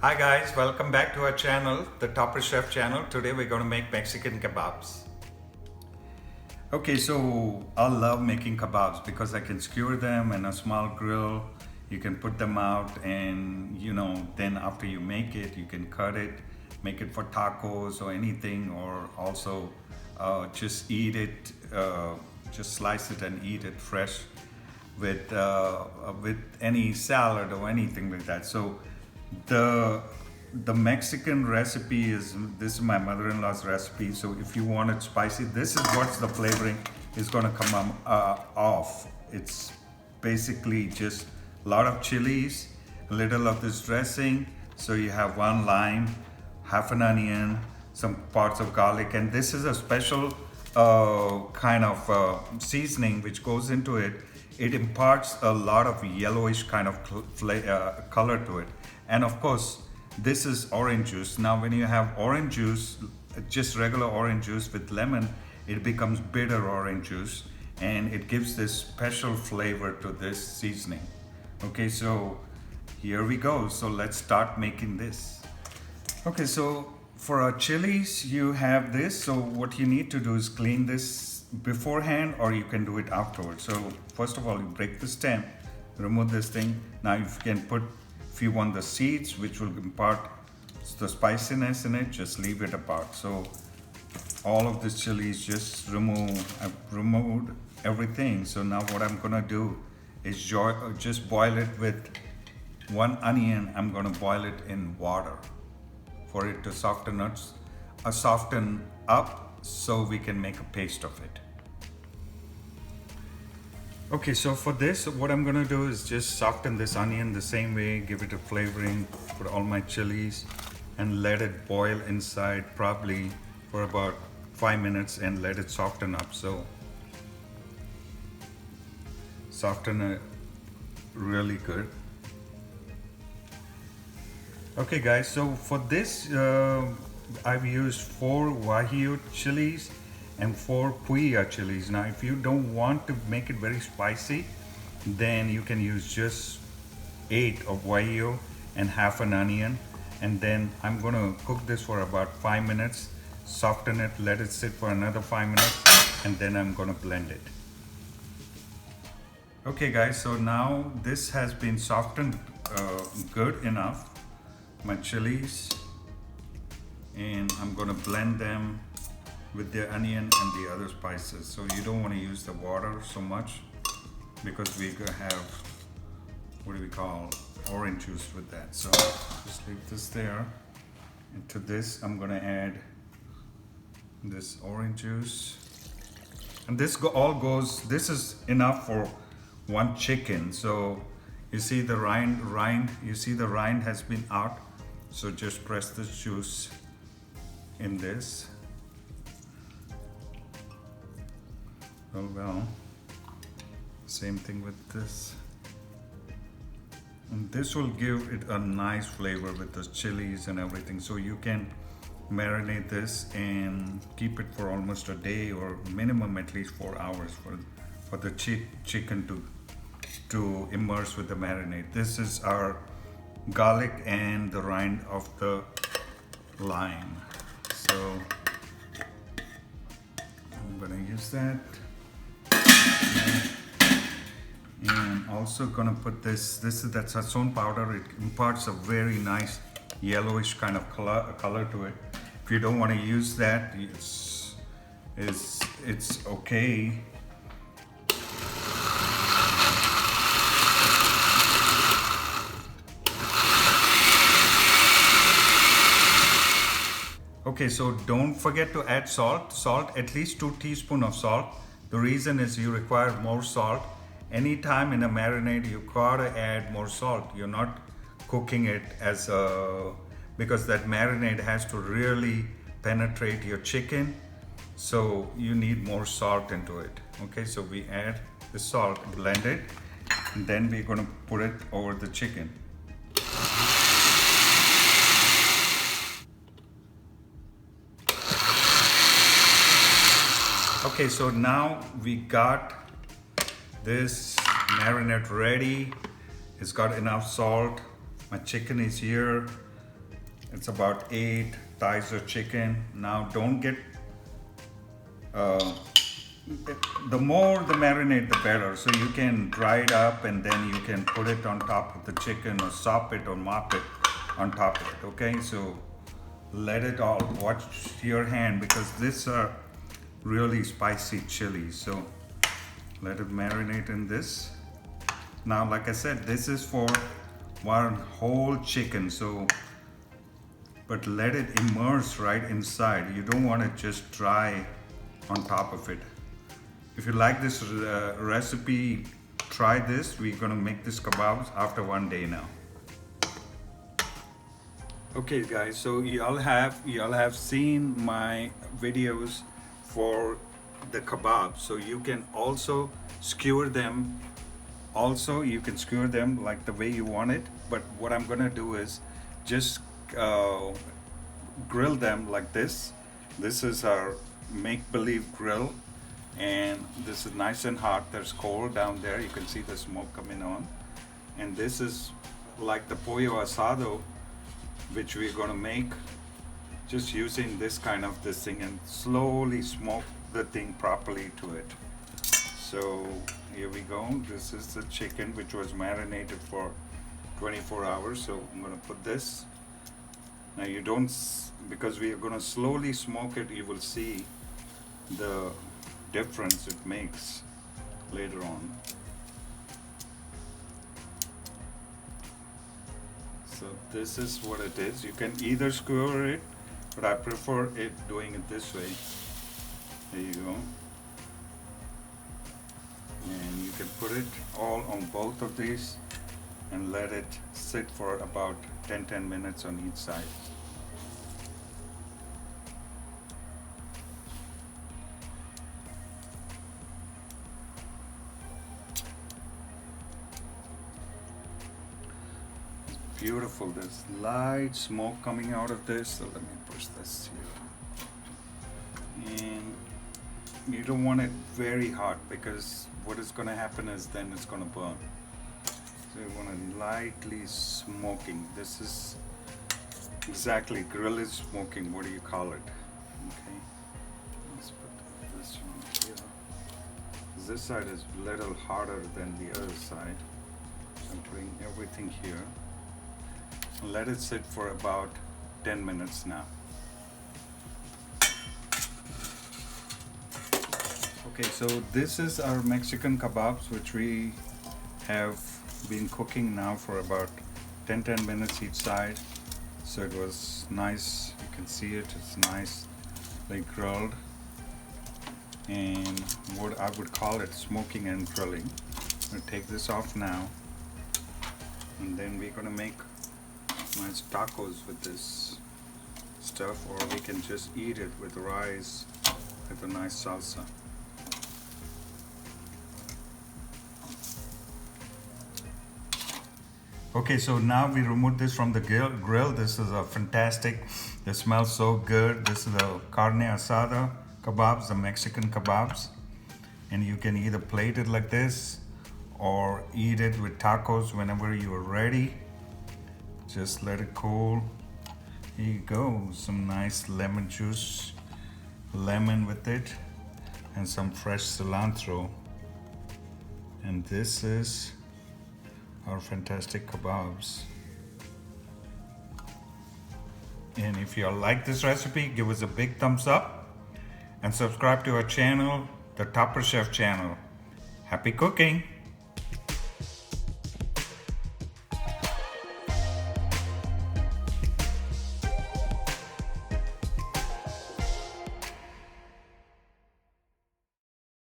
Hi guys, welcome back to our channel, the Topper Chef channel. Today we're going to make Mexican kebabs. Okay, so I love making kebabs because I can skewer them in a small grill. You can put them out and then after you make it, you can cut it, make it for tacos or anything, or also just eat it, just slice it and eat it fresh with any salad or anything like that. So the Mexican recipe this is my mother-in-law's recipe. So if you want it spicy, this is what's the flavoring is going to come off. It's basically just a lot of chilies, a little of this dressing. So you have one lime, half an onion, some parts of garlic, and this is a special kind of seasoning which goes into it. It imparts a lot of yellowish kind of color to it. And of course, this is orange juice. Now, when you have orange juice, just regular orange juice with lemon, it becomes bitter orange juice, and it gives this special flavor to this seasoning. Okay, so here we go. So let's start making this. Okay, so for our chilies, you have this. So what you need to do is clean this beforehand, or you can do it afterwards. So first of all, you break the stem, remove this thing. Now you can put, if you want the seeds, which will impart the spiciness in it, just leave it apart. So all of this chilies, just I've removed everything. So now what I'm gonna do is just boil it with one onion. I'm gonna boil it in water for it to soften up so we can make a paste of it. Okay, so for this, what I'm gonna do is just soften this onion the same way, give it a flavoring, put all my chilies, and let it boil inside probably for about 5 minutes and let it soften up. So soften it really good. Okay guys, so for this, I've used 4 GUAJILLO chilies and 4 PUYA chilies. Now, if you don't want to make it very spicy, then you can use just 8 of GUAJILLO and half an onion. And then I'm gonna cook this for about 5 minutes, soften it, let it sit for another 5 minutes, and then I'm gonna blend it. Okay guys, so now this has been softened good enough, my chilies, and I'm gonna blend them with the onion and the other spices. So you don't want to use the water so much because we're gonna have, what do we call, orange juice with that. So just leave this there. And to this, I'm gonna add this orange juice. And this this is enough for 1 chicken. So you see the rind, you see the rind has been out. So just press this juice in this. Well, same thing with this. And this will give it a nice flavor with the chilies and everything. So you can marinate this and keep it for almost a day, or minimum at least 4 hours for the chicken to immerse with the marinade. This is our garlic and the rind of the lime. So I'm gonna use that. And also gonna put this is that Sazon powder. It imparts a very nice yellowish kind of color to it. If you don't want to use that, it's okay. Okay, so don't forget to add salt. Salt, at least 2 teaspoons of salt. The reason is you require more salt. Anytime in a marinade, you gotta add more salt. You're not cooking it because that marinade has to really penetrate your chicken. So you need more salt into it. Okay, so we add the salt, blend it, and then we're gonna put it over the chicken. Okay, so now we got this marinade ready. It's got enough salt. My chicken is here. It's about 8 thighs of chicken. Now don't get, the more the marinade the better. So you can dry it up and then you can put it on top of the chicken or sop it or mop it on top of it, okay? So let it all, watch your hand because these are really spicy chili. So let it marinate in this. Now, like I said, this is for one whole chicken, so but let it immerse right inside. You don't want it just dry on top of it. If you like this recipe, try this. We're gonna make this kebabs after 1 day now. Okay guys, so y'all have seen my videos for the kebabs, so you can also skewer them. Also, you can skewer them like the way you want it, but what I'm gonna do is just grill them like this. This is our make-believe grill, and this is nice and hot. There's coal down there. You can see the smoke coming on, and this is like the Pollo Asado, which we're gonna make just using this kind of this thing and slowly smoke the thing properly to it. So here we go. This is the chicken which was marinated for 24 hours. So I'm gonna put this. Now you don't, because we are gonna slowly smoke it, you will see the difference it makes later on. So this is what it is. You can either skewer it, but I prefer it doing it this way. There you go. And you can put it all on both of these and let it sit for about 10 minutes on each side. Beautiful. There's light smoke coming out of this. So let me push this here. And you don't want it very hot because what is going to happen is then it's going to burn. So you want it lightly smoking. This is exactly, grill is smoking. What do you call it? Okay. Let's put this one here. This side is a little harder than the other side. So I'm putting everything here. Let it sit for about 10 minutes now. Okay, so this is our Mexican kebabs, which we have been cooking now for about 10 minutes each side. So it was nice, you can see it, it's nice, like grilled. And what I would call it smoking and grilling. I'm gonna take this off now. And then we're gonna make nice tacos with this stuff, or we can just eat it with rice with a nice salsa. Okay, so now we remove this from the grill. This is a fantastic, it smells so good. This is the Carne asada kebabs, the Mexican kebabs. And you can either plate it like this or eat it with tacos whenever you are ready. Just let it cool. Here you go, some nice lemon juice, lemon with it, and some fresh cilantro. And this is our fantastic kebabs. And if you like this recipe, give us a big thumbs up and subscribe to our channel, the Topper Chef channel. Happy cooking!